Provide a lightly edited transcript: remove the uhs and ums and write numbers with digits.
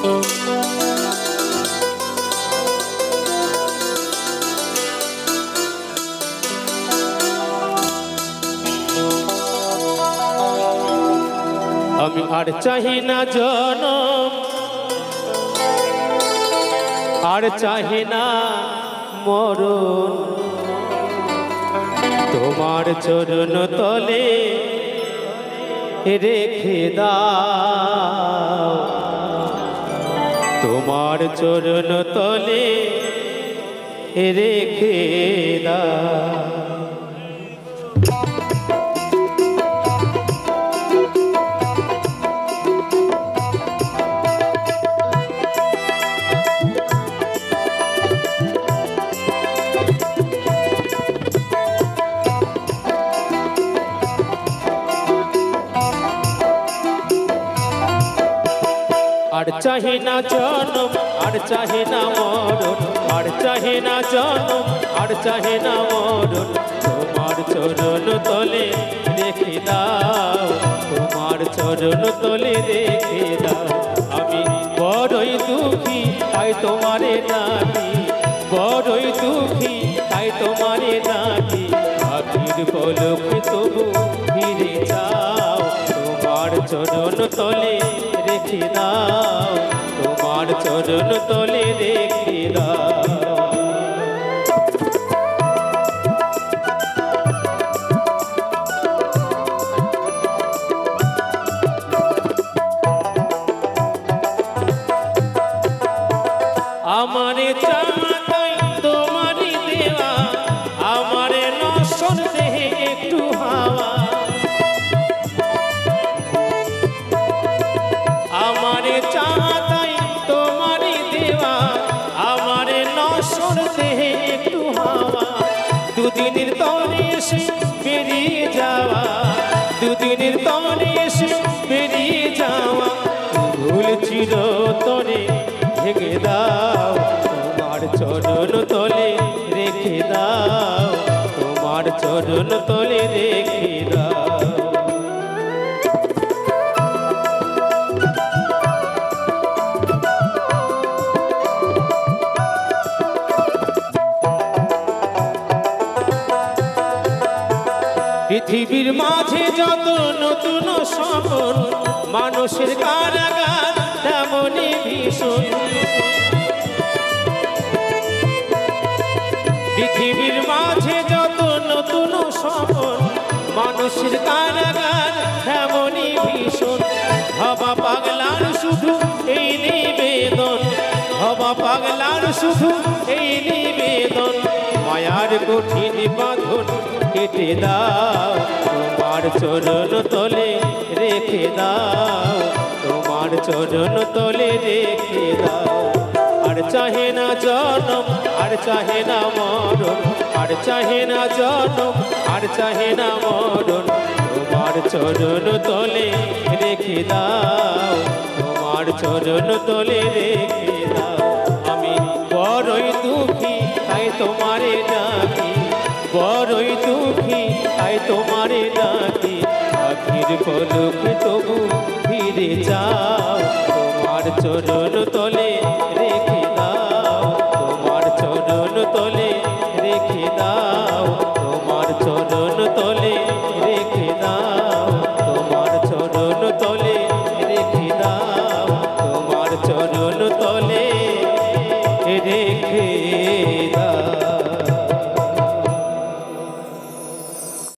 আমি আর চাহি না জনম, আর চাহি না মরণ, তোমার চরণ তলে রেখে দাও, তোমার চরণ তলে রেখে দাও। আর চাহি না জনম, আর চাহি না মরণ, আর চাহি না জনম, আর চাহি না মরণ, তোমার চরণ তলে রেখে দাও, তোমার চরণ তলে রেখে দাও। আমি বড়ই দুঃখী তাই তোমারে ডাকি, বড়ই দুঃখী তাই তোমারে ডাকি, আখির পলকে তবু ফিরে যাও, তোমার চরণ তলে রেখে দাও, তোমার চরণ তলে রেখে দাও। আমারে চাঁদাই তোমারই দেওয়া, আমারে নসর দেহে একটু হাওয়া, আমারে চাঁদাই তোমারই দেওয়া, আমারে নসর দেহে একটু হাওয়া, দুদিনের তরে এসে বেরিয়ে যাওয়া, দুদিনের তরে এসে বেরিয়ে যাওয়া, ভুল চিরতরে ঢেকে দাও, তোমার চরণ তলে রেখে দাও, তোমার চরণ তলে রেখে দাও। পৃথিবীর মাঝে যত নতুন শহর, মানুষের কারাগার তেমনই ভীষণ, পৃথিবীর মাঝে যত নতুন শহর, মানুষের কারাগার তেমনই ভীষণ, হবা পাগলার শুধু এই নিবেদন, হবা পাগলার শুধু এই নিবেদন, মায়ার কঠিন বাঁধন কেটে দাও, তোমার চরণ তলে রেখে দাও, তোমার চরণ তলে রেখে দাও। আর চাহে না জনম, আর চাহে না মরণ, আর চাহে না জনম, আর চাহে না মরণ, তোমার চরণ তলে রেখে দাও, তোমার চরণ তলে রেখে দাও। আমি বড়ই দুঃখী তাই তোমারে ডাকি, বড়ই দুঃখী তাই তোমারে ডাকি, আখির পলকে তবু ফিরে যাও, তোমার চরণ তলে রেখে দাও, তোমার চরণ তলে রেখে দাও, তোমার চরণ তলে রেখে দাও, তোমার চরণ তলে রেখে দাও, তোমার চরণ তলে রেখে